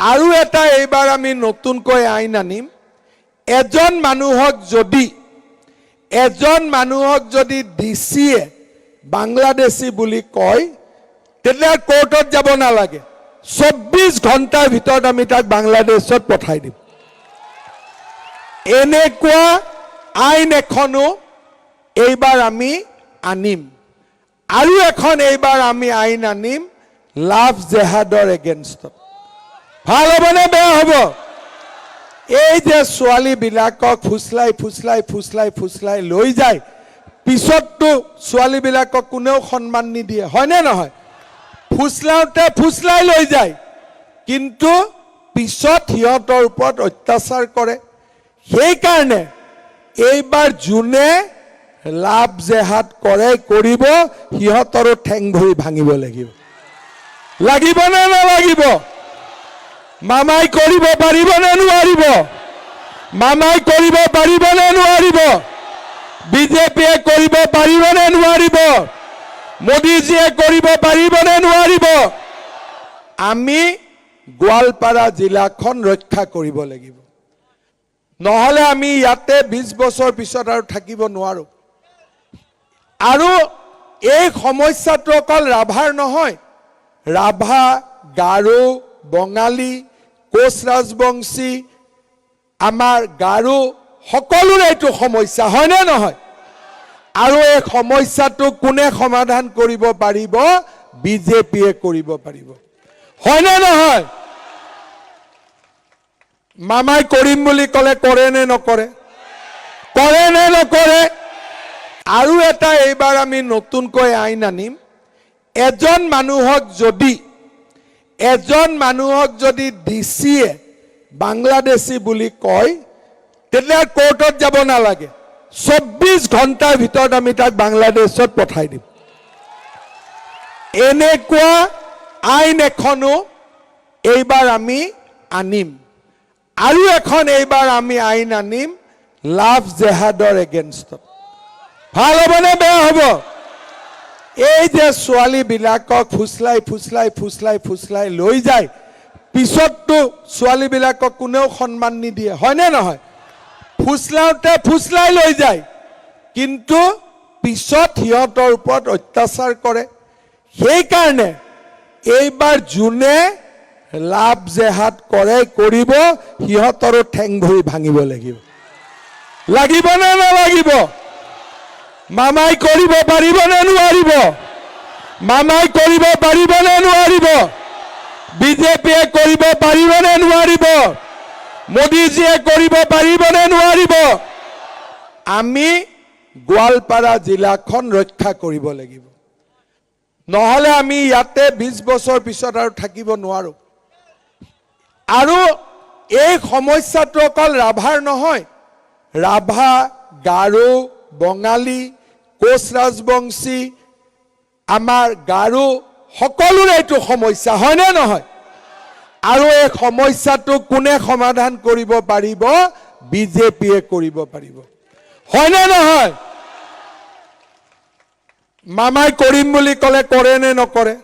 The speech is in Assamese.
আৰু এটা এইবাৰ আমি নতুনকৈ আইন আনিম এজন মানুহক যদি ডিচিয়ে বাংলাদেশী বুলি কয় তেতিয়াহ'লে কোৰ্টত যাব নালাগে 24 ঘণ্টাৰ ভিতৰত আমি তাক বাংলাদেশত পঠাই দিম এনেকুৱা আইন এখনো এইবাৰ আমি আনিম আৰু এখন এইবাৰ আমি আইন আনিম লাভ জেহাদৰ এগেইনষ্টত ভাল হ'বনে বেয়া হ'ব এই যে ছোৱালীবিলাকক ফুসলাই লৈ যায় পিছততো ছোৱালীবিলাকক কোনেও সন্মান নিদিয়ে হয়নে নহয় ফুসলাই লৈ যায় কিন্তু পিছত সিহঁতৰ ওপৰত অত্যাচাৰ কৰে সেই কাৰণে এইবাৰ জুনে লাভ জেহাদ কৰিব সিহঁতৰো ঠেং ভৰি ভাঙিব লাগিব নে নালাগিব মামাই কৰিব পাৰিব নে নোৱাৰিব বিজেপিয়ে কৰিব পাৰিব নে নোৱাৰিব মোদীজীয়ে কৰিব পাৰিব নে নোৱাৰিব আমি গোৱালপাৰা জিলাখন ৰক্ষা কৰিব লাগিব নহলে আমি ইয়াতে 20 বছৰ পিছত আৰু থাকিব নোৱাৰো আৰু এই সমস্যাটো অকল ৰাভাৰ নহয় ৰাভা গাৰো বঙালী কোচ ৰাজবংশী আমাৰ গাৰো সকলোৰে এইটো সমস্যা হয় নে নহয় আৰু এই সমস্যাটো কোনে সমাধান কৰিব পাৰিব বিজেপিয়ে কৰিব পাৰিব হয় নে নহয় মামাই কৰিম বুলি কলে কৰে নে নকৰে আৰু এটা এইবাৰ আমি নতুনকৈ আইন আনিম এজন মানুহক যদি ডিচিয়ে বাংলাদেশী বুলি কয় তেতিয়াহ'লে কোৰ্টত যাব নালাগে 24 ঘণ্টাৰ ভিতৰত আমি তাক বাংলাদেশত পঠাই দিম এনেকুৱা আইন এখনো এইবাৰ আমি আনিম আৰু এখন এইবাৰ আমি আইন আনিম লাভ জেহাদৰ এগেইনষ্টত ভাল হ'বনে বেয়া হ'ব এই যে ছোৱালীবিলাকক ফুসলাই লৈ যায় পিছততো ছোৱালীবিলাকক কোনেও সন্মান নিদিয়ে হয়নে নহয় ফুসলাই লৈ যায় কিন্তু পিছত সিহঁতৰ ওপৰত অত্যাচাৰ কৰে সেই কাৰণে এইবাৰ জুনে লাভ জেহাদ কৰিব সিহঁতৰো ঠেং ভৰি ভাঙিব লাগিব নে নালাগিব মামাই কৰিব পাৰিব নে নোৱাৰিব বিজেপিয়ে কৰিব পাৰিব নে নোৱাৰিব মোদীজীয়ে কৰিব পাৰিব নে নোৱাৰিব আমি গোৱালপাৰা জিলাখন ৰক্ষা কৰিব লাগিব নহলে আমি ইয়াতে 20 বছৰ পিছত আৰু থাকিব নোৱাৰো আৰু এই সমস্যাটো অকল ৰাভাৰ নহয় ৰাভা গাৰো বঙালী কোচ ৰাজবংশী আমাৰ গাৰো সকলোৰে এইটো সমস্যা হয় নে নহয় আৰু এই সমস্যাটো কোনে সমাধান কৰিব পাৰিব বিজেপিয়ে কৰিব পাৰিব হয় নে নহয় মামাই কৰিম বুলি কলে কৰে নে নকৰে